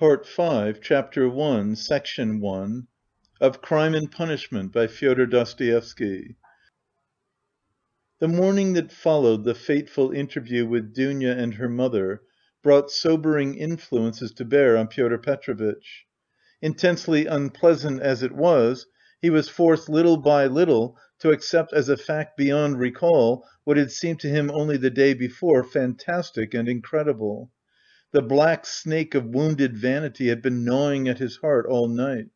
Part 5, Chapter 1, Section 1 of Crime and Punishment by Fyodor Dostoevsky. The morning that followed the fateful interview with Dounia and her mother brought sobering influences to bear on Pyotr Petrovitch. Intensely unpleasant as it was, he was forced little by little to accept as a fact beyond recall what had seemed to him only the day before fantastic and incredible. The black snake of wounded vanity had been gnawing at his heart all night.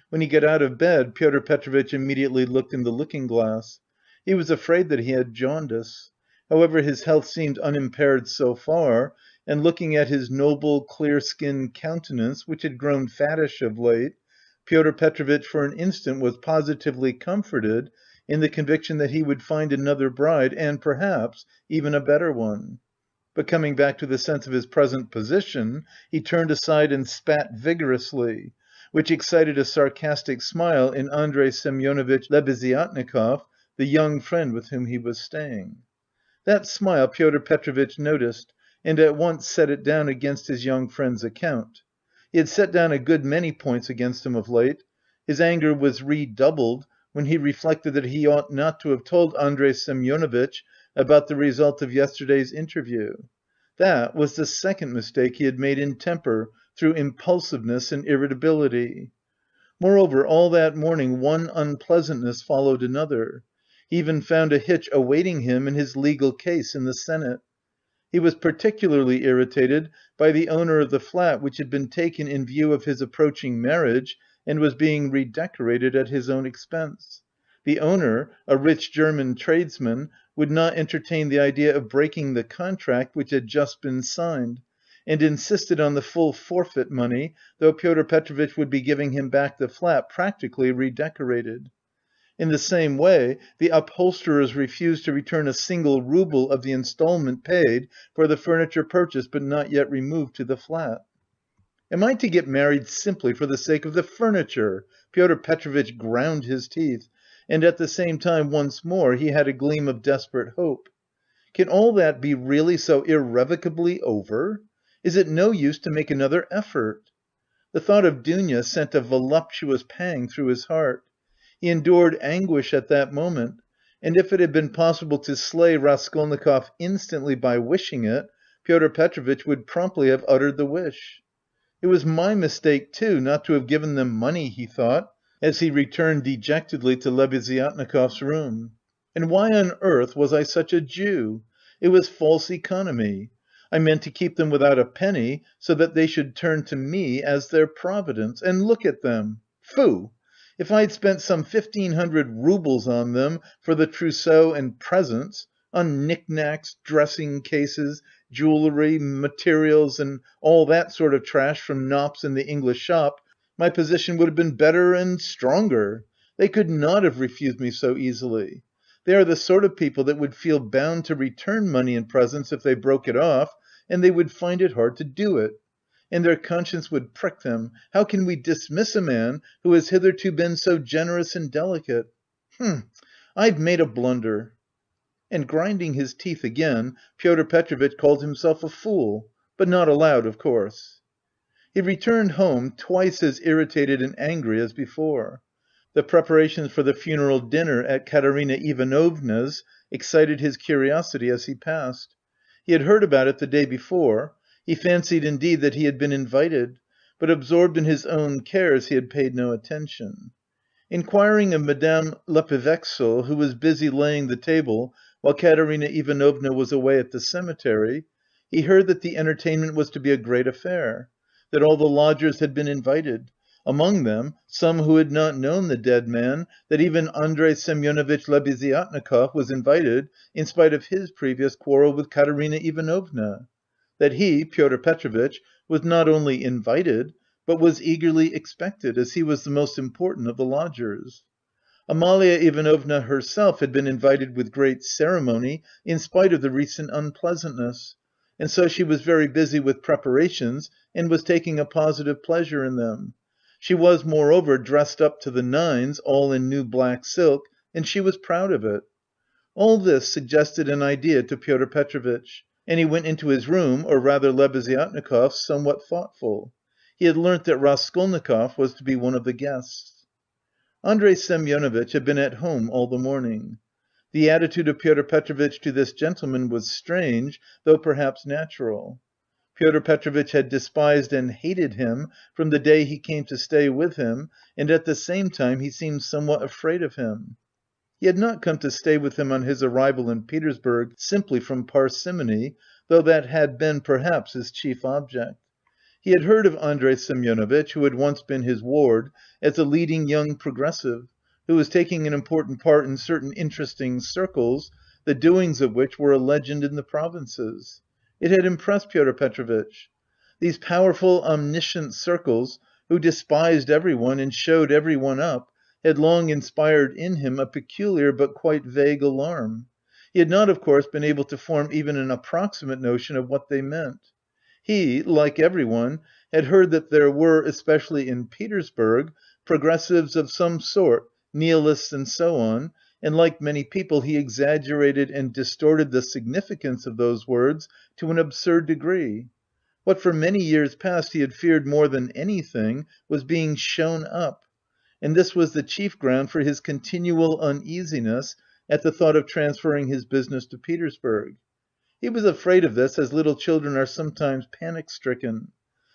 When he got out of bed, Pyotr Petrovitch immediately looked in the looking-glass. He was afraid that he had jaundice. However, his health seemed unimpaired so far, and looking at his noble, clear-skinned countenance, which had grown fattish of late, Pyotr Petrovitch for an instant was positively comforted in the conviction that he would find another bride, and perhaps even a better one. But coming back to the sense of his present position, he turned aside and spat vigorously, which excited a sarcastic smile in Andrey Semyonovitch Lebeziatnikov, the young friend with whom he was staying. That smile Pyotr Petrovitch noticed, and at once set it down against his young friend's account. He had set down a good many points against him of late. His anger was redoubled when he reflected that he ought not to have told Andrey Semyonovitch about the result of yesterday's interview. That was the second mistake he had made in temper, through impulsiveness and irritability. Moreover, all that morning one unpleasantness followed another. He even found a hitch awaiting him in his legal case in the Senate. He was particularly irritated by the owner of the flat which had been taken in view of his approaching marriage and was being redecorated at his own expense. The owner, a rich German tradesman, would not entertain the idea of breaking the contract which had just been signed, and insisted on the full forfeit money, though Pyotr Petrovitch would be giving him back the flat practically redecorated. In the same way, the upholsterers refused to return a single rouble of the instalment paid for the furniture purchased but not yet removed to the flat. "Am I to get married simply for the sake of the furniture?" Pyotr Petrovitch ground his teeth, and at the same time once more he had a gleam of desperate hope. "Can all that be really so irrevocably over? Is it no use to make another effort?" The thought of Dounia sent a voluptuous pang through his heart. He endured anguish at that moment, and if it had been possible to slay Raskolnikov instantly by wishing it, Pyotr Petrovitch would promptly have uttered the wish. "It was my mistake, too, not to have given them money," he thought, as he returned dejectedly to Lebeziatnikov's room. "And why on earth was I such a Jew? It was false economy. I meant to keep them without a penny, so that they should turn to me as their providence, and look at them! Foo! If I'd spent some 1,500 roubles on them for the trousseau and presents, on knick-knacks, dressing-cases, jewellery, materials, and all that sort of trash from Knopp's and the English shop, my position would have been better and stronger. They could not have refused me so easily. They are the sort of people that would feel bound to return money and presents if they broke it off, and they would find it hard to do it. And their conscience would prick them. How can we dismiss a man who has hitherto been so generous and delicate? I've made a blunder." And grinding his teeth again, Pyotr Petrovitch called himself a fool, but not aloud, of course. He returned home twice as irritated and angry as before. The preparations for the funeral dinner at Katerina Ivanovna's excited his curiosity as he passed. He had heard about it the day before. He fancied indeed that he had been invited, but absorbed in his own cares he had paid no attention. Inquiring of Madame Lippevechsel, who was busy laying the table while Katerina Ivanovna was away at the cemetery, he heard that the entertainment was to be a great affair, that all the lodgers had been invited, among them some who had not known the dead man, that even Andrey Semyonovitch Lebeziatnikov was invited in spite of his previous quarrel with Katerina Ivanovna. That he, Pyotr Petrovitch, was not only invited, but was eagerly expected, as he was the most important of the lodgers. Amalia Ivanovna herself had been invited with great ceremony in spite of the recent unpleasantness, and so she was very busy with preparations and was taking a positive pleasure in them. She was, moreover, dressed up to the nines, all in new black silk, and she was proud of it. All this suggested an idea to Pyotr Petrovitch, and he went into his room, or rather Lebeziatnikov's, somewhat thoughtful. He had learnt that Raskolnikov was to be one of the guests. Andrey Semyonovitch had been at home all the morning. The attitude of Pyotr Petrovitch to this gentleman was strange, though perhaps natural. Pyotr Petrovitch had despised and hated him from the day he came to stay with him, and at the same time he seemed somewhat afraid of him. He had not come to stay with him on his arrival in Petersburg simply from parsimony, though that had been perhaps his chief object. He had heard of Andrey Semyonovitch, who had once been his ward, as a leading young progressive, who was taking an important part in certain interesting circles, the doings of which were a legend in the provinces. It had impressed Pyotr Petrovitch. These powerful, omniscient circles, who despised everyone and showed everyone up, had long inspired in him a peculiar but quite vague alarm. He had not, of course, been able to form even an approximate notion of what they meant. He, like everyone, had heard that there were, especially in Petersburg, progressives of some sort, nihilists and so on, and like many people he exaggerated and distorted the significance of those words to an absurd degree. What for many years past he had feared more than anything was being shown up, and this was the chief ground for his continual uneasiness at the thought of transferring his business to Petersburg. He was afraid of this as little children are sometimes panic-stricken.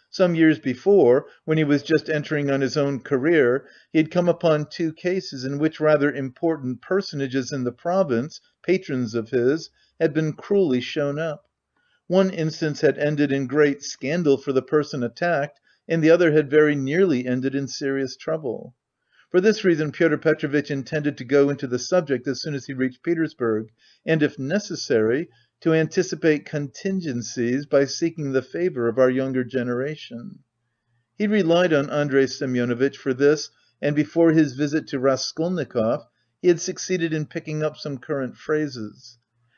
Some years before, when he was just entering on his own career, he had come upon two cases in which rather important personages in the province, patrons of his, had been cruelly shown up. One instance had ended in great scandal for the person attacked, and the other had very nearly ended in serious trouble. For this reason Pyotr Petrovitch intended to go into the subject as soon as he reached Petersburg, and if necessary, to anticipate contingencies by seeking the favour of our younger generation. He relied on Andrey Semyonovitch for this, and before his visit to Raskolnikov he had succeeded in picking up some current phrases.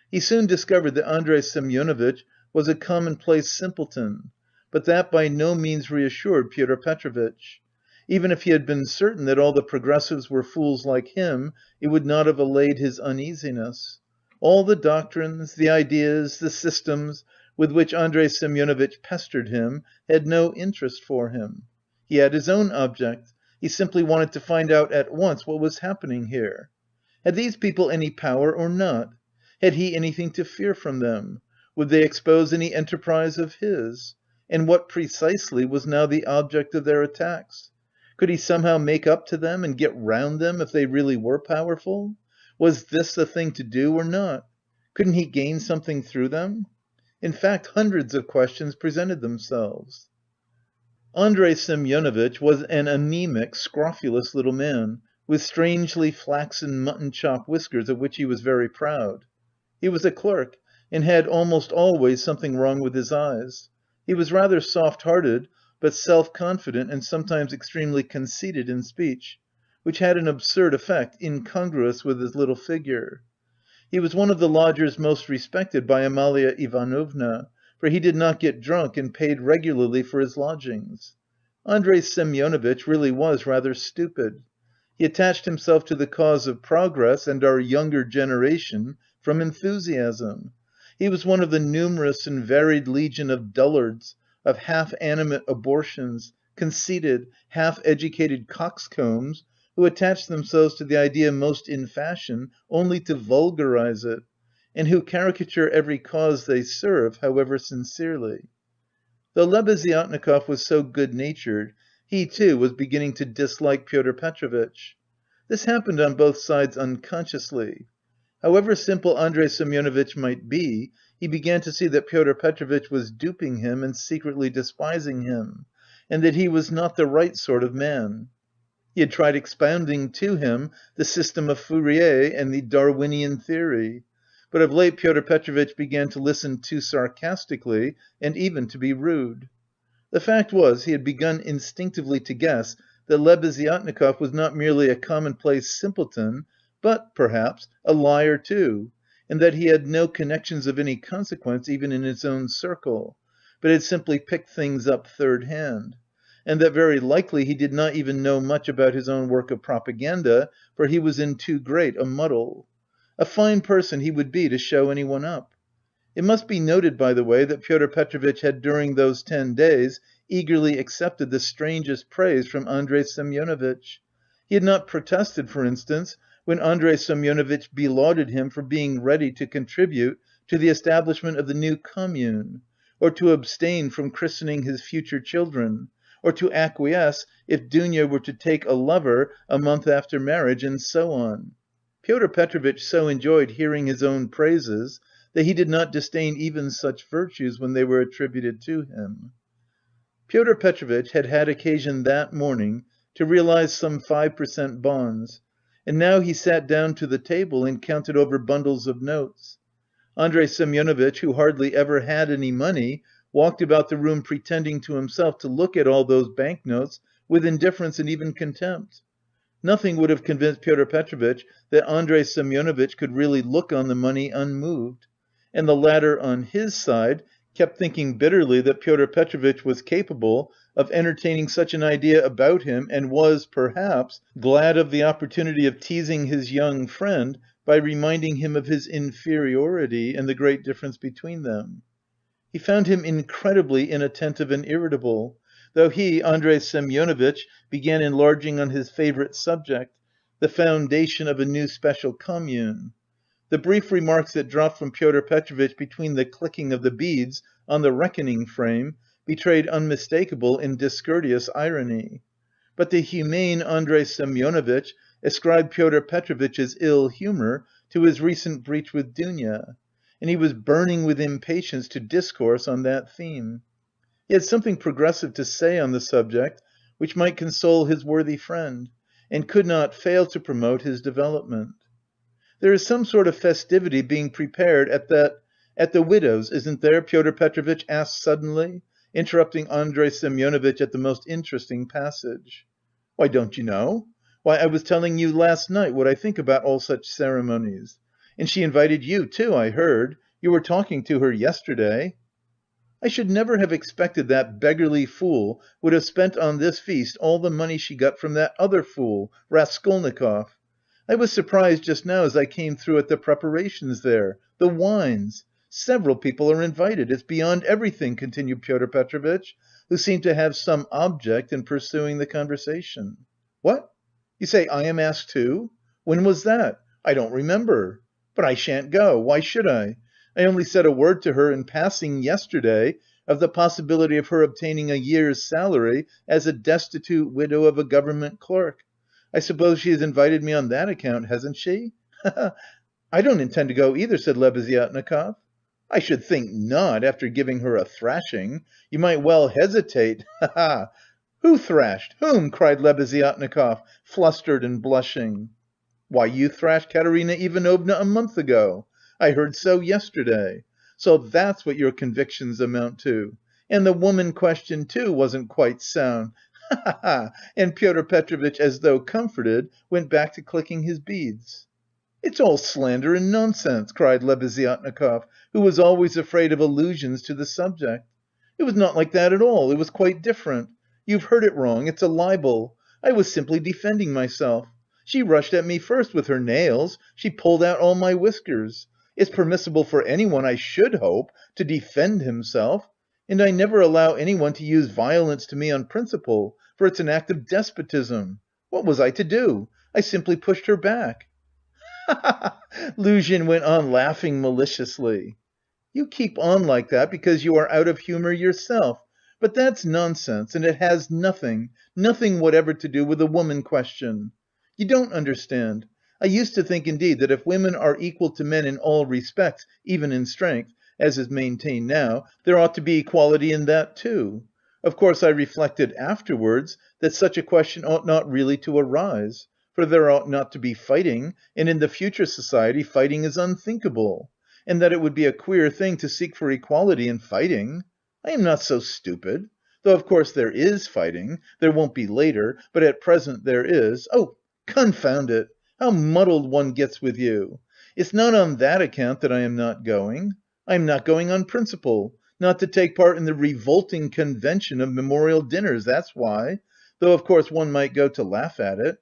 He soon discovered that Andrey Semyonovitch was a commonplace simpleton, but that by no means reassured Pyotr Petrovitch. Even if he had been certain that all the progressives were fools like him, it would not have allayed his uneasiness. All the doctrines, the ideas, the systems, with which Andrey Semyonovitch pestered him, had no interest for him. He had his own object. He simply wanted to find out at once what was happening here. Had these people any power or not? Had he anything to fear from them? Would they expose any enterprise of his? And what precisely was now the object of their attacks? Could he somehow make up to them and get round them if they really were powerful? Was this the thing to do or not? Couldn't he gain something through them? In fact, hundreds of questions presented themselves. Andrey Semyonovitch was an anemic, scrofulous little man, with strangely flaxen mutton-chop whiskers of which he was very proud. He was a clerk, and had almost always something wrong with his eyes. He was rather soft-hearted, but self-confident and sometimes extremely conceited in speech, which had an absurd effect, incongruous with his little figure. He was one of the lodgers most respected by Amalia Ivanovna, for he did not get drunk and paid regularly for his lodgings. Andrey Semyonovitch really was rather stupid. He attached himself to the cause of progress and our younger generation from enthusiasm. He was one of the numerous and varied legion of dullards, of half-animate abortions, conceited, half-educated coxcombs, who attach themselves to the idea most in fashion only to vulgarize it, and who caricature every cause they serve, however sincerely. Though Lebeziatnikov was so good-natured, he too was beginning to dislike Pyotr Petrovitch. This happened on both sides unconsciously. However simple Andrey Semyonovitch might be, he began to see that Pyotr Petrovitch was duping him and secretly despising him, and that he was not the right sort of man. He had tried expounding to him the system of Fourier and the Darwinian theory, but of late Pyotr Petrovitch began to listen too sarcastically and even to be rude. The fact was, he had begun instinctively to guess that Lebeziatnikov was not merely a commonplace simpleton, but, perhaps, a liar too, and that he had no connections of any consequence even in his own circle, but had simply picked things up third-hand, and that very likely he did not even know much about his own work of propaganda, for he was in too great a muddle. A fine person he would be to show anyone up. It must be noted, by the way, that Pyotr Petrovitch had during those 10 days eagerly accepted the strangest praise from Andrey Semyonovitch. He had not protested, for instance, when Andrey Semyonovitch belauded him for being ready to contribute to the establishment of the new commune, or to abstain from christening his future children, or to acquiesce if Dounia were to take a lover a month after marriage, and so on. Pyotr Petrovitch so enjoyed hearing his own praises that he did not disdain even such virtues when they were attributed to him. Pyotr Petrovitch had had occasion that morning to realize some 5% bonds, and now he sat down to the table and counted over bundles of notes. Andrey Semyonovitch, who hardly ever had any money, walked about the room pretending to himself to look at all those banknotes with indifference and even contempt. Nothing would have convinced Pyotr Petrovitch that Andrey Semyonovitch could really look on the money unmoved, and the latter, on his side, kept thinking bitterly that Pyotr Petrovitch was capable of entertaining such an idea about him and was, perhaps, glad of the opportunity of teasing his young friend by reminding him of his inferiority and the great difference between them. He found him incredibly inattentive and irritable, though he, Andrey Semyonovitch, began enlarging on his favourite subject, the foundation of a new special commune. The brief remarks that dropped from Pyotr Petrovitch between the clicking of the beads on the reckoning frame betrayed unmistakable and discourteous irony. But the humane Andrey Semyonovitch ascribed Pyotr Petrovitch's ill humour to his recent breach with Dounia, and he was burning with impatience to discourse on that theme. He had something progressive to say on the subject which might console his worthy friend, and could not fail to promote his development. "There is some sort of festivity being prepared at the widow's, isn't there?" Pyotr Petrovitch asked suddenly, interrupting Andrey Semyonovitch at the most interesting passage. "Why, don't you know? Why, I was telling you last night what I think about all such ceremonies. And she invited you too, I heard. You were talking to her yesterday." "I should never have expected that beggarly fool would have spent on this feast all the money she got from that other fool, Raskolnikov. I was surprised just now as I came through at the preparations there. The wines! Several people are invited, it's beyond everything," continued Pyotr Petrovitch, who seemed to have some object in pursuing the conversation. "What? You say I am asked too? When was that? I don't remember. But I shan't go. Why should I? I only said a word to her in passing yesterday of the possibility of her obtaining a year's salary as a destitute widow of a government clerk. I suppose she has invited me on that account, hasn't she?" "I don't intend to go either," said Lebeziatnikov. "I should think not, after giving her a thrashing. You might well hesitate, ha ha!" "Who thrashed? Whom?" cried Lebeziatnikov, flustered and blushing. "Why, you thrashed Katerina Ivanovna a month ago. I heard so yesterday. So that's what your convictions amount to. And the woman question, too, wasn't quite sound. Ha ha ha!" And Pyotr Petrovitch, as though comforted, went back to clicking his beads. "It's all slander and nonsense!" cried Lebeziatnikov, who was always afraid of allusions to the subject. "It was not like that at all, it was quite different. You've heard it wrong, it's a libel. I was simply defending myself. She rushed at me first with her nails, she pulled out all my whiskers. It's permissible for anyone, I should hope, to defend himself. And I never allow anyone to use violence to me on principle, for it's an act of despotism. What was I to do? I simply pushed her back." "Ha ha ha!" Luzhin went on laughing maliciously. "You keep on like that because you are out of humour yourself. But that's nonsense, and it has nothing whatever to do with the woman question. You don't understand. I used to think indeed that if women are equal to men in all respects, even in strength, as is maintained now, there ought to be equality in that too. Of course I reflected afterwards that such a question ought not really to arise, for there ought not to be fighting, and in the future society fighting is unthinkable, and that it would be a queer thing to seek for equality in fighting. I am not so stupid. Though of course there is fighting, there won't be later, but at present there is. Oh, confound it! How muddled one gets with you! It's not on that account that I am not going. I am not going on principle, not to take part in the revolting convention of memorial dinners, that's why, though of course one might go to laugh at it.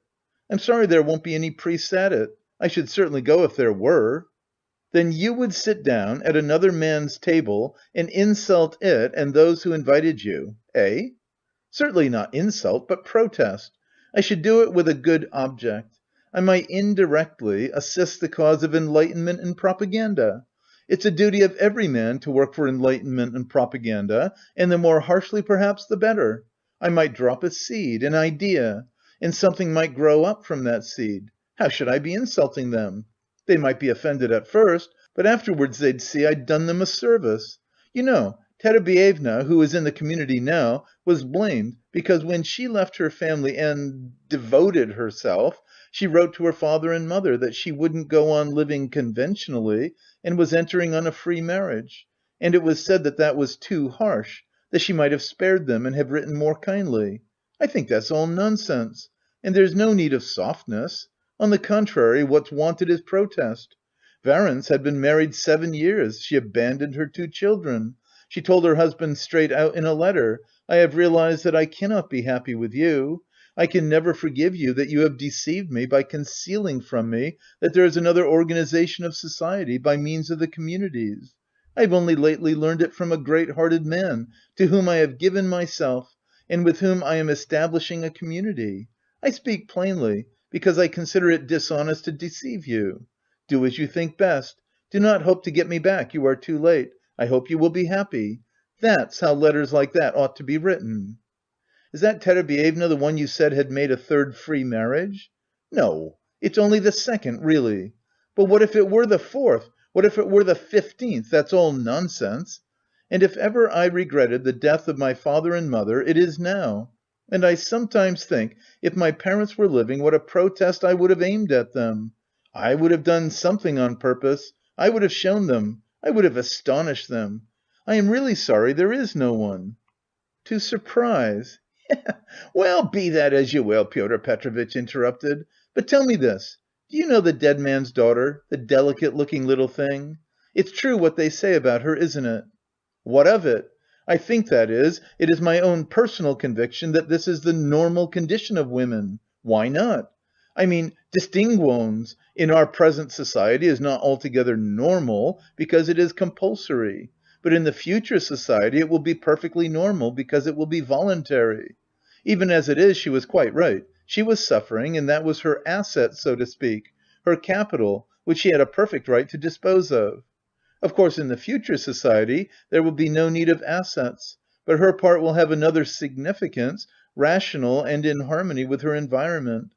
I'm sorry there won't be any priests at it. I should certainly go if there were." "Then you would sit down at another man's table and insult it and those who invited you, eh? Certainly not insult, but protest. I should do it with a good object. I might indirectly assist the cause of enlightenment and propaganda. It's a duty of every man to work for enlightenment and propaganda, and the more harshly perhaps the better. I might drop a seed, an idea, and something might grow up from that seed. How should I be insulting them? They might be offended at first, but afterwards they'd see I'd done them a service. You know, Terebievna, who is in the community now, was blamed because when she left her family and devoted herself, she wrote to her father and mother that she wouldn't go on living conventionally and was entering on a free marriage. And it was said that that was too harsh, that she might have spared them and have written more kindly. I think that's all nonsense. And there's no need of softness. On the contrary, what's wanted is protest. Varens had been married 7 years. She abandoned her 2 children. She told her husband straight out in a letter, "I have realized that I cannot be happy with you. I can never forgive you that you have deceived me by concealing from me that there is another organization of society by means of the communities. I have only lately learned it from a great-hearted man to whom I have given myself and with whom I am establishing a community. I speak plainly because I consider it dishonest to deceive you. Do as you think best. Do not hope to get me back, you are too late. I hope you will be happy." That's how letters like that ought to be written. Is that Terebievna the one you said had made a 3rd free marriage? No, it's only the 2nd, really. But what if it were the 4th? What if it were the 15th? That's all nonsense. And if ever I regretted the death of my father and mother, it is now. And I sometimes think, if my parents were living, what a protest I would have aimed at them. I would have done something on purpose. I would have shown them. I would have astonished them. I am really sorry there is no one. To surprise. Well, be that as you will, Pyotr Petrovitch interrupted. But tell me this. Do you know the dead man's daughter, the delicate-looking little thing? It's true what they say about her, isn't it? What of it? I think, that is, it is my own personal conviction that this is the normal condition of women. Why not? I mean, distinguons in our present society is not altogether normal because it is compulsory. But in the future society it will be perfectly normal because it will be voluntary. Even as it is, she was quite right. She was suffering, and that was her asset, so to speak, her capital, which she had a perfect right to dispose of. Of course, in the future society, there will be no need of assets, but her part will have another significance, rational and in harmony with her environment.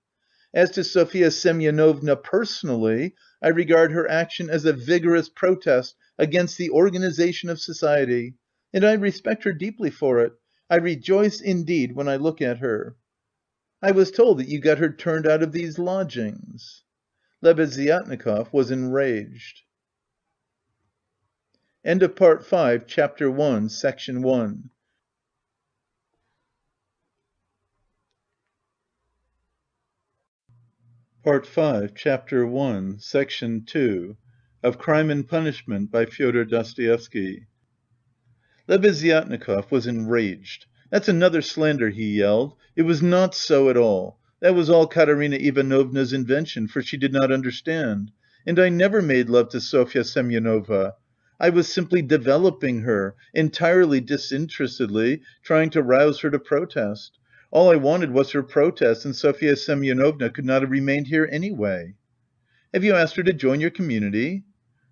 As to Sofya Semyonovna personally, I regard her action as a vigorous protest against the organization of society, and I respect her deeply for it. I rejoice indeed when I look at her. I was told that you got her turned out of these lodgings. Lebeziatnikov was enraged. End of Part 5, Chapter 1, Section 1. Part 5, Chapter 1, Section 2 of Crime and Punishment by Fyodor Dostoevsky. Lebeziatnikov was enraged. "That's another slander," he yelled. "It was not so at all. That was all Katerina Ivanovna's invention, for she did not understand. And I never made love to Sofya Semyonovna. I was simply developing her, entirely disinterestedly, trying to rouse her to protest. All I wanted was her protest, and Sofya Semyonovna could not have remained here anyway." "Have you asked her to join your community?"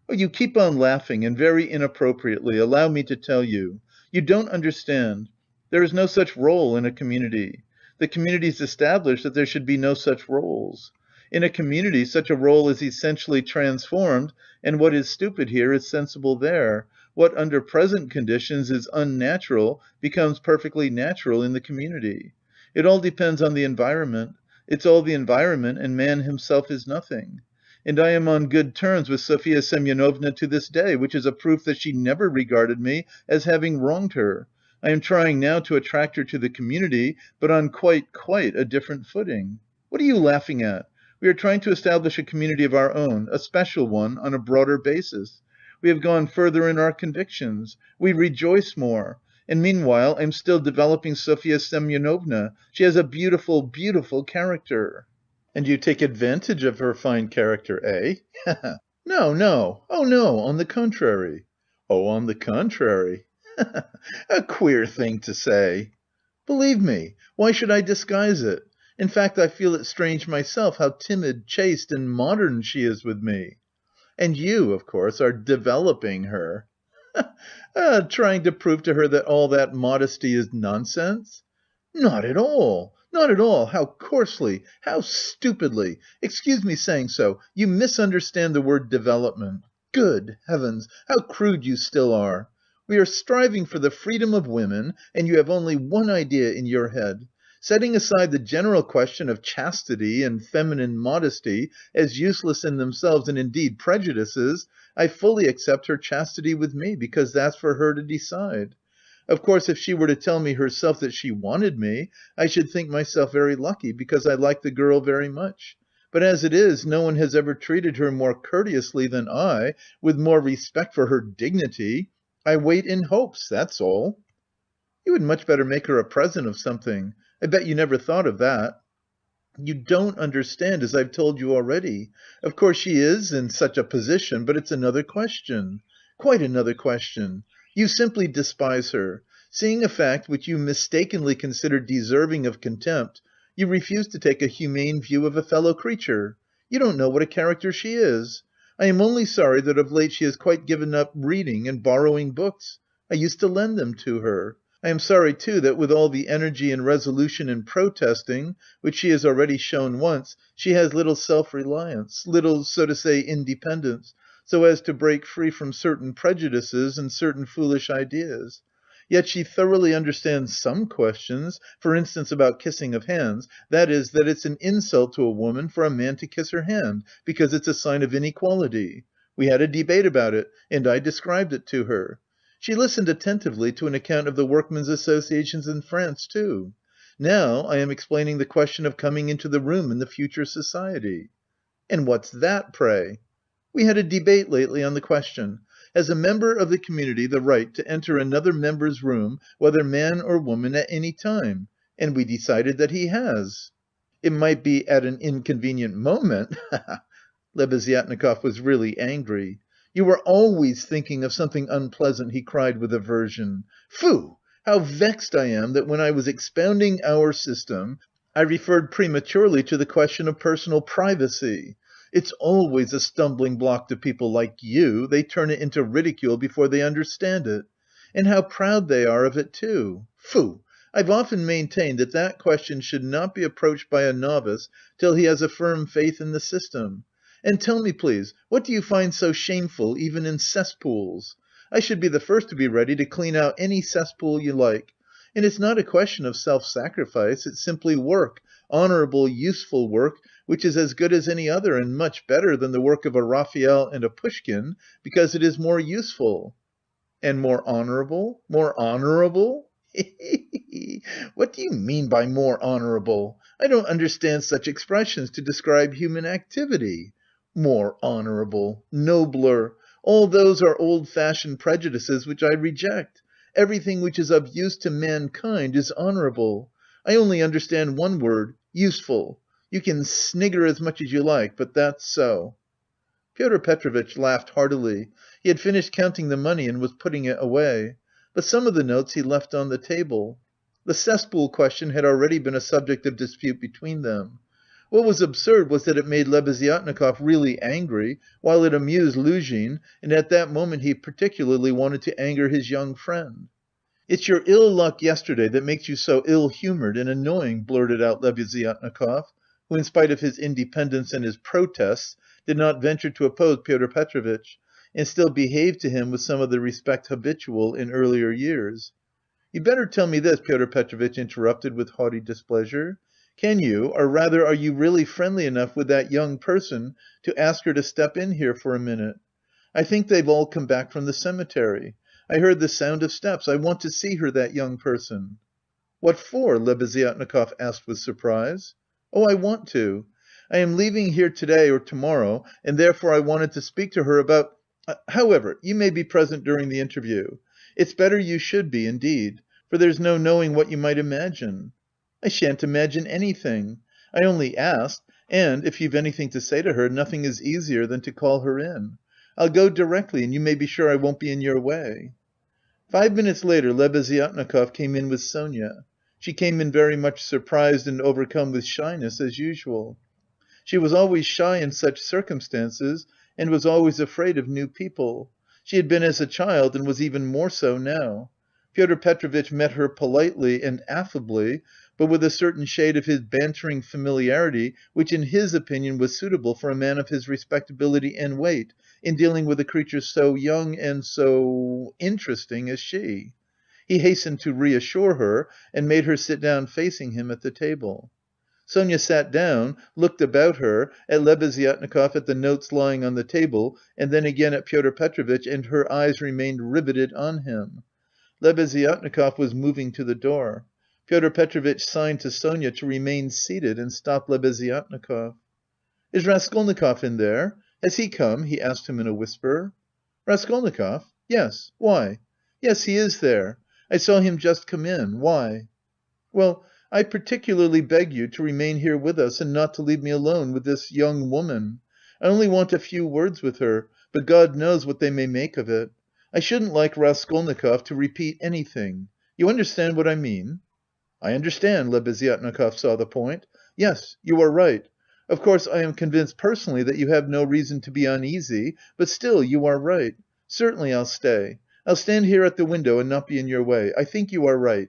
"Oh, you keep on laughing, and very inappropriately, allow me to tell you. You don't understand. There is no such rôle in a community. The community's established that there should be no such rôles. In a community such a rôle is essentially transformed, and what is stupid here is sensible there. What under present conditions is unnatural becomes perfectly natural in the community. It all depends on the environment. It's all the environment, and man himself is nothing. And I am on good terms with Sofya Semyonovna to this day, which is a proof that she never regarded me as having wronged her. I am trying now to attract her to the community, but on quite a different footing. What are you laughing at? We are trying to establish a community of our own, a special one, on a broader basis. We have gone further in our convictions. We rejoice more. And meanwhile I'm still developing Sofya Semyonovna. She has a beautiful, beautiful character." "And you take advantage of her fine character, eh?" "No, no. Oh no, on the contrary." "Oh, on the contrary. A queer thing to say." Believe me, why should I disguise it? In fact, I feel it strange myself how timid, chaste, and modern she is with me. And you, of course, are developing her. Trying to prove to her that all that modesty is nonsense? Not at all, not at all. How coarsely, how stupidly, excuse me saying so, you misunderstand the word development. Good heavens, how crude you still are. We are striving for the freedom of women, and you have only one idea in your head. Setting aside the general question of chastity and feminine modesty as useless in themselves and indeed prejudices, I fully accept her chastity with me, because that's for her to decide. Of course, if she were to tell me herself that she wanted me, I should think myself very lucky, because I like the girl very much. But as it is, no one has ever treated her more courteously than I, with more respect for her dignity. I wait in hopes, that's all. You had much better make her a present of something. I bet you never thought of that. You don't understand, as I've told you already. Of course she is in such a position, but it's another question. Quite another question. You simply despise her. Seeing a fact which you mistakenly consider deserving of contempt, you refuse to take a humane view of a fellow creature. You don't know what a character she is. I am only sorry that of late she has quite given up reading and borrowing books. I used to lend them to her. I am sorry too that with all the energy and resolution in protesting, which she has already shown once, she has little self-reliance, little, so to say, independence, so as to break free from certain prejudices and certain foolish ideas. Yet she thoroughly understands some questions, for instance about kissing of hands, that is, that it's an insult to a woman for a man to kiss her hand, because it's a sign of inequality. We had a debate about it, and I described it to her. She listened attentively to an account of the workmen's associations in France too. Now I am explaining the question of coming into the room in the future society. And what's that, pray? We had a debate lately on the question: has a member of the community the right to enter another member's room, whether man or woman, at any time? And we decided that he has. It might be at an inconvenient moment. Lebeziatnikov was really angry. "You are always thinking of something unpleasant," he cried with aversion. "Foo! How vexed I am that when I was expounding our system, I referred prematurely to the question of personal privacy. It's always a stumbling block to people like you, they turn it into ridicule before they understand it. And how proud they are of it too. Foo! I've often maintained that that question should not be approached by a novice till he has a firm faith in the system. And tell me, please, what do you find so shameful even in cesspools? I should be the first to be ready to clean out any cesspool you like. And it's not a question of self-sacrifice, it's simply work, honourable, useful work, which is as good as any other and much better than the work of a Raphael and a Pushkin, because it is more useful." "And more honourable? More honourable?" "What do you mean by more honourable? I don't understand such expressions to describe human activity. More honourable, nobler, all those are old-fashioned prejudices which I reject. Everything which is of use to mankind is honourable. I only understand one word: useful. You can snigger as much as you like, but that's so." Pyotr Petrovitch laughed heartily. He had finished counting the money and was putting it away. But some of the notes he left on the table. The cesspool question had already been a subject of dispute between them. What was absurd was that it made Lebeziatnikov really angry, while it amused Luzhin, and at that moment he particularly wanted to anger his young friend. "It's your ill luck yesterday that makes you so ill-humoured and annoying," blurted out Lebeziatnikov, who in spite of his independence and his protests did not venture to oppose Pyotr Petrovitch, and still behaved to him with some of the respect habitual in earlier years. "You'd better tell me this," Pyotr Petrovitch interrupted with haughty displeasure. "Can you, or rather are you really friendly enough with that young person to ask her to step in here for a minute? I think they've all come back from the cemetery. I heard the sound of steps. I want to see her, that young person." "What for?" Lebeziatnikov asked with surprise. "Oh, I want to. I am leaving here to day or to morrow, and therefore I wanted to speak to her about... However, you may be present during the interview. It's better you should be, indeed, for there's no knowing what you might imagine." "I shan't imagine anything. I only asked, and, if you've anything to say to her, nothing is easier than to call her in. I'll go directly, and you may be sure I won't be in your way." 5 minutes later Lebeziatnikov came in with Sonia. She came in very much surprised and overcome with shyness as usual. She was always shy in such circumstances and was always afraid of new people. She had been as a child and was even more so now. Pyotr Petrovitch met her politely and affably, but with a certain shade of his bantering familiarity which in his opinion was suitable for a man of his respectability and weight in dealing with a creature so young and so interesting as she. He hastened to reassure her and made her sit down facing him at the table. Sonia sat down, looked about her, at Lebeziatnikov, at the notes lying on the table, and then again at Pyotr Petrovitch, and her eyes remained riveted on him. Lebeziatnikov was moving to the door. Pyotr Petrovitch signed to Sonia to remain seated and stopped Lebeziatnikov. "Is Raskolnikov in there? Has he come?" he asked him in a whisper. "Raskolnikov? Yes. Why? Yes, he is there. I saw him just come in. Why?" "Well, I particularly beg you to remain here with us and not to leave me alone with this young woman. I only want a few words with her, but God knows what they may make of it. I shouldn't like Raskolnikov to repeat anything. You understand what I mean?" "I understand." Lebeziatnikov saw the point. "Yes, you are right. Of course I am convinced personally that you have no reason to be uneasy, but still you are right. Certainly I'll stay. I'll stand here at the window and not be in your way. I think you are right."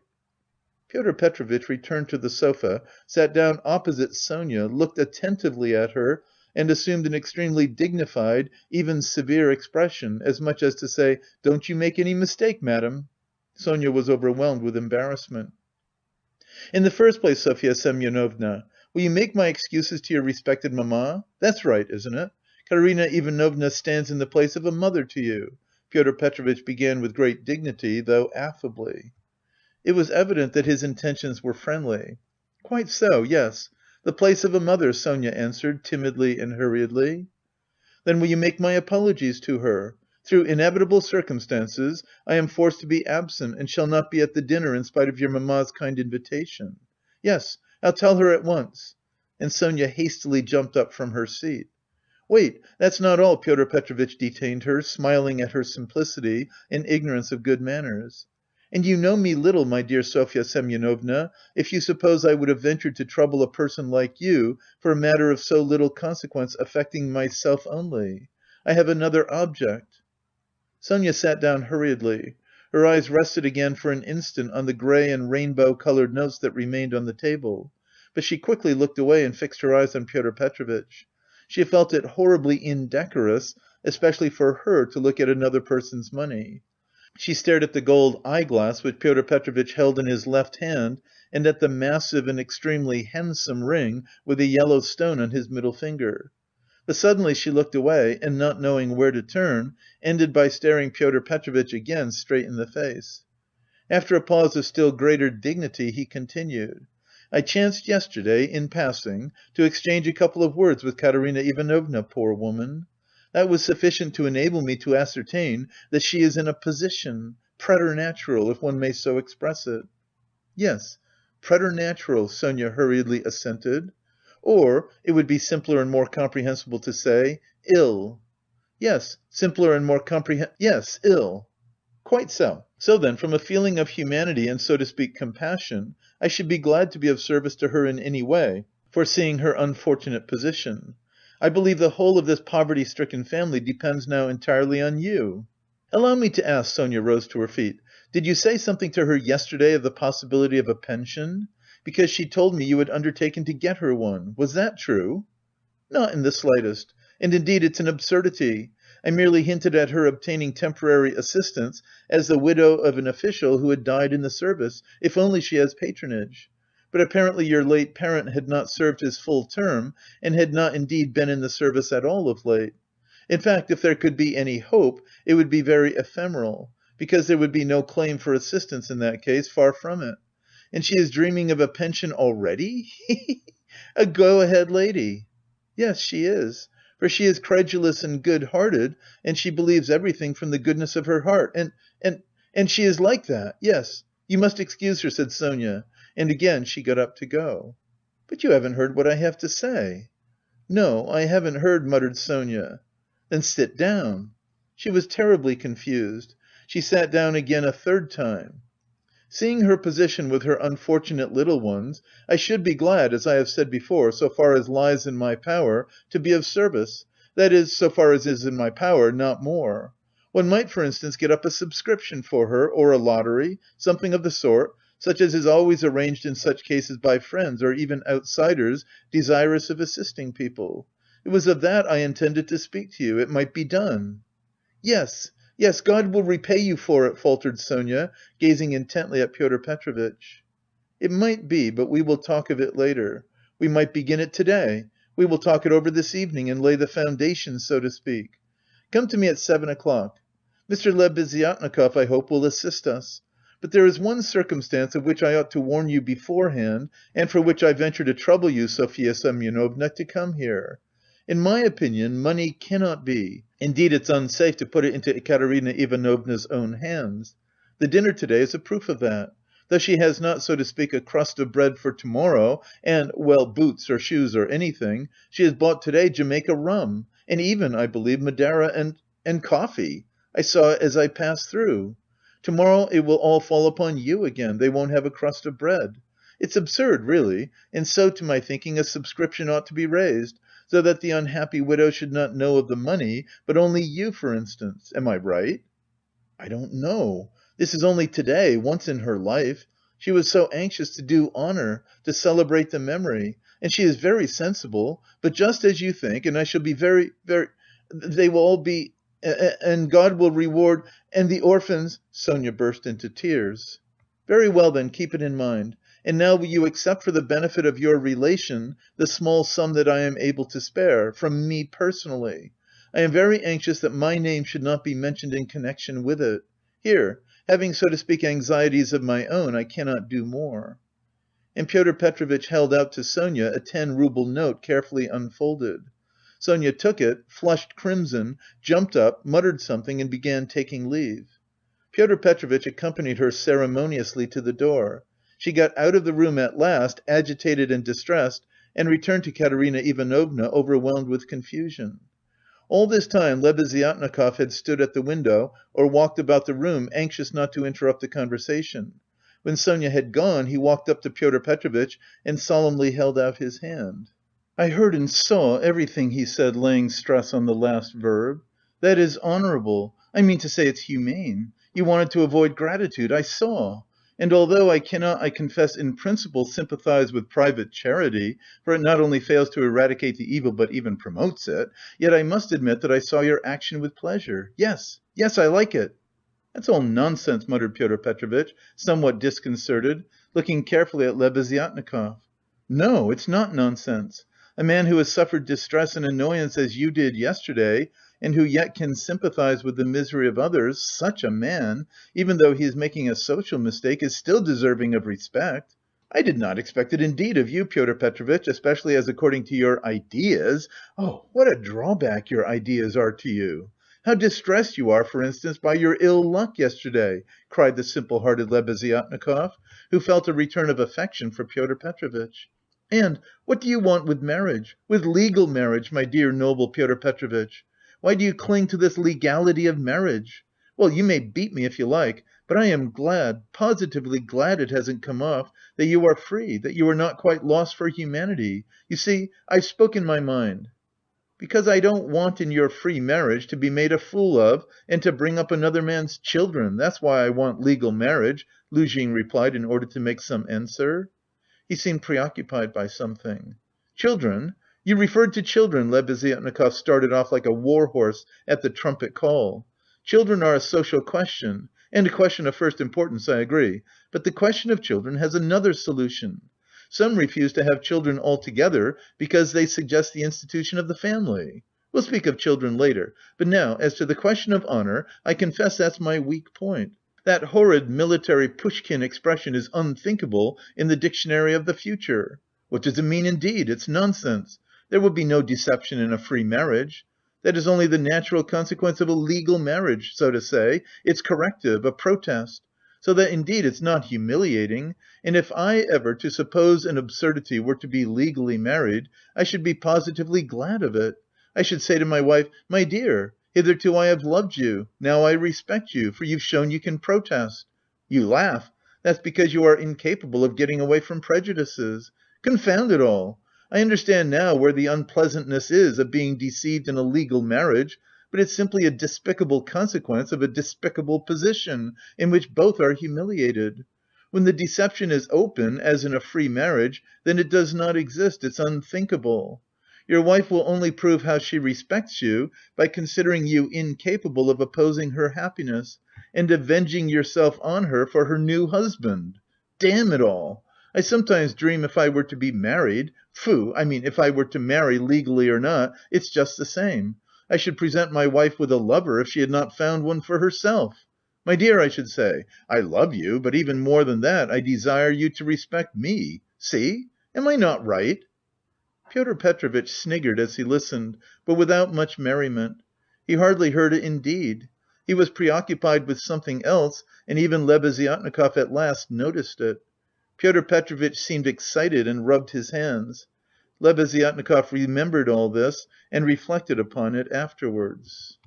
Pyotr Petrovitch returned to the sofa, sat down opposite Sonia, looked attentively at her, and assumed an extremely dignified, even severe expression, as much as to say, "Don't you make any mistake, madam." Sonia was overwhelmed with embarrassment. "In the first place, Sofya Semyonovna, will you make my excuses to your respected mamma? That's right, isn't it? Katerina Ivanovna stands in the place of a mother to you," Pyotr Petrovitch began with great dignity, though affably. It was evident that his intentions were friendly. "Quite so, yes. The place of a mother," Sonia answered, timidly and hurriedly. "Then will you make my apologies to her? Through inevitable circumstances I am forced to be absent and shall not be at the dinner in spite of your mamma's kind invitation." "Yes, I'll tell her at once." And Sonia hastily jumped up from her seat. "Wait, that's not all," Pyotr Petrovitch detained her, smiling at her simplicity and ignorance of good manners. "And you know me little, my dear Sofya Semyonovna, if you suppose I would have ventured to trouble a person like you for a matter of so little consequence affecting myself only. I have another object." Sonia sat down hurriedly. Her eyes rested again for an instant on the grey and rainbow-coloured notes that remained on the table. But she quickly looked away and fixed her eyes on Pyotr Petrovitch. She felt it horribly indecorous, especially for her to look at another person's money. She stared at the gold eyeglass which Pyotr Petrovitch held in his left hand and at the massive and extremely handsome ring with a yellow stone on his middle finger. But suddenly she looked away and, not knowing where to turn, ended by staring Pyotr Petrovitch again straight in the face. After a pause of still greater dignity he continued: "I chanced yesterday, in passing, to exchange a couple of words with Katerina Ivanovna, poor woman. That was sufficient to enable me to ascertain that she is in a position preternatural, if one may so express it." "Yes, preternatural," Sonia hurriedly assented. "Or it would be simpler and more comprehensible to say, ill." "Yes, simpler and more yes, ill." "Quite so. So then, from a feeling of humanity and, so to speak, compassion, I should be glad to be of service to her in any way, foreseeing her unfortunate position. I believe the whole of this poverty-stricken family depends now entirely on you." "Allow me to ask," Sonia rose to her feet, "did you say something to her yesterday of the possibility of a pension? Because she told me you had undertaken to get her one. Was that true?" "Not in the slightest. And indeed it's an absurdity. I merely hinted at her obtaining temporary assistance as the widow of an official who had died in the service, if only she has patronage. But apparently your late parent had not served his full term, and had not indeed been in the service at all of late. In fact, if there could be any hope, it would be very ephemeral, because there would be no claim for assistance in that case, far from it. And she is dreaming of a pension already, he he! A go-ahead lady!" "Yes, she is. For she is credulous and good-hearted, and she believes everything from the goodness of her heart, and she is like that, yes. You must excuse her," said Sonia, and again she got up to go. "But you haven't heard what I have to say." "No, I haven't heard," muttered Sonia. "Then sit down." She was terribly confused. She sat down again a third time. Seeing her position with her unfortunate little ones, I should be glad, as I have said before, so far as lies in my power, to be of service, that is, so far as is in my power, not more. One might, for instance, get up a subscription for her, or a lottery, something of the sort, such as is always arranged in such cases by friends or even outsiders desirous of assisting people. It was of that I intended to speak to you. It might be done." "Yes, yes, God will repay you for it," faltered Sonia, gazing intently at Pyotr Petrovitch. "It might be, but we will talk of it later. We might begin it to day. We will talk it over this evening and lay the foundations, so to speak. Come to me at 7 o'clock. Mr. Lebeziatnikov, I hope, will assist us. But there is one circumstance of which I ought to warn you beforehand, and for which I venture to trouble you, Sofya Semyonovna, to come here. In my opinion, money cannot be, indeed it's unsafe to put it into Ekaterina Ivanovna's own hands. The dinner to-day is a proof of that. Though she has not, so to speak, a crust of bread for to-morrow, and, well, boots or shoes or anything, she has bought to-day Jamaica rum, and even, I believe, Madeira and coffee. I saw it as I passed through. To-morrow it will all fall upon you again, they won't have a crust of bread. It's absurd, really, and so, to my thinking, a subscription ought to be raised, so that the unhappy widow should not know of the money, but only you, for instance. Am I right?" "I don't know. This is only to-day, once in her life. She was so anxious to do honour, to celebrate the memory, and she is very sensible, but just as you think, and I shall be very, very... they will all be... and God will reward... and the orphans..." Sonia burst into tears. "Very well then, keep it in mind. And now will you accept for the benefit of your relation the small sum that I am able to spare, from me personally. I am very anxious that my name should not be mentioned in connection with it. Here, having so to speak anxieties of my own, I cannot do more." And Pyotr Petrovitch held out to Sonia a 10-rouble note carefully unfolded. Sonia took it, flushed crimson, jumped up, muttered something and began taking leave. Pyotr Petrovitch accompanied her ceremoniously to the door. She got out of the room at last, agitated and distressed, and returned to Katerina Ivanovna, overwhelmed with confusion. All this time Lebeziatnikov had stood at the window or walked about the room, anxious not to interrupt the conversation. When Sonia had gone, he walked up to Pyotr Petrovitch and solemnly held out his hand. "I heard and saw everything," he said, laying stress on the last verb. "That is honourable. I mean to say it's humane. You wanted to avoid gratitude, I saw. And although I cannot, I confess, in principle sympathise with private charity, for it not only fails to eradicate the evil but even promotes it, yet I must admit that I saw your action with pleasure. Yes, yes, I like it." "That's all nonsense," muttered Pyotr Petrovitch, somewhat disconcerted, looking carefully at Lebeziatnikov. "No, it's not nonsense. A man who has suffered distress and annoyance as you did yesterday, and who yet can sympathise with the misery of others, such a man, even though he is making a social mistake, is still deserving of respect. I did not expect it indeed of you, Pyotr Petrovitch, especially as according to your ideas... Oh, what a drawback your ideas are to you! How distressed you are, for instance, by your ill luck yesterday!" cried the simple-hearted Lebeziatnikov, who felt a return of affection for Pyotr Petrovitch. "And what do you want with marriage? With legal marriage, my dear noble Pyotr Petrovitch? Why do you cling to this legality of marriage? Well, you may beat me if you like, but I am glad, positively glad it hasn't come off, that you are free, that you are not quite lost for humanity. You see, I've spoken my mind." "Because I don't want in your free marriage to be made a fool of and to bring up another man's children, that's why I want legal marriage," Luzhin replied in order to make some answer. He seemed preoccupied by something. "Children? You referred to children?" Lebeziatnikov started off like a war horse at the trumpet call. "Children are a social question, and a question of first importance, I agree, but the question of children has another solution. Some refuse to have children altogether because they suggest the institution of the family. We'll speak of children later, but now as to the question of honour, I confess that's my weak point. That horrid military Pushkin expression is unthinkable in the dictionary of the future. What does it mean indeed? It's nonsense. There will be no deception in a free marriage. That is only the natural consequence of a legal marriage, so to say, its corrective, a protest. So that indeed it's not humiliating, and if I ever, to suppose an absurdity, were to be legally married, I should be positively glad of it. I should say to my wife, 'My dear, hitherto I have loved you, now I respect you, for you've shown you can protest.' You laugh. That's because you are incapable of getting away from prejudices. Confound it all! I understand now where the unpleasantness is of being deceived in a legal marriage, but it's simply a despicable consequence of a despicable position, in which both are humiliated. When the deception is open, as in a free marriage, then it does not exist, it's unthinkable. Your wife will only prove how she respects you by considering you incapable of opposing her happiness, and avenging yourself on her for her new husband. Damn it all! I sometimes dream if I were to be married — I mean if I were to marry, legally or not, it's just the same. I should present my wife with a lover if she had not found one for herself. My dear, I should say, I love you, but even more than that, I desire you to respect me. See? Am I not right?" Pyotr Petrovitch sniggered as he listened, but without much merriment. He hardly heard it indeed. He was preoccupied with something else, and even Lebeziatnikov at last noticed it. Pyotr Petrovitch seemed excited and rubbed his hands. Lebeziatnikov remembered all this and reflected upon it afterwards.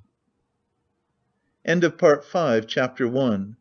End of Part V, Chapter 1.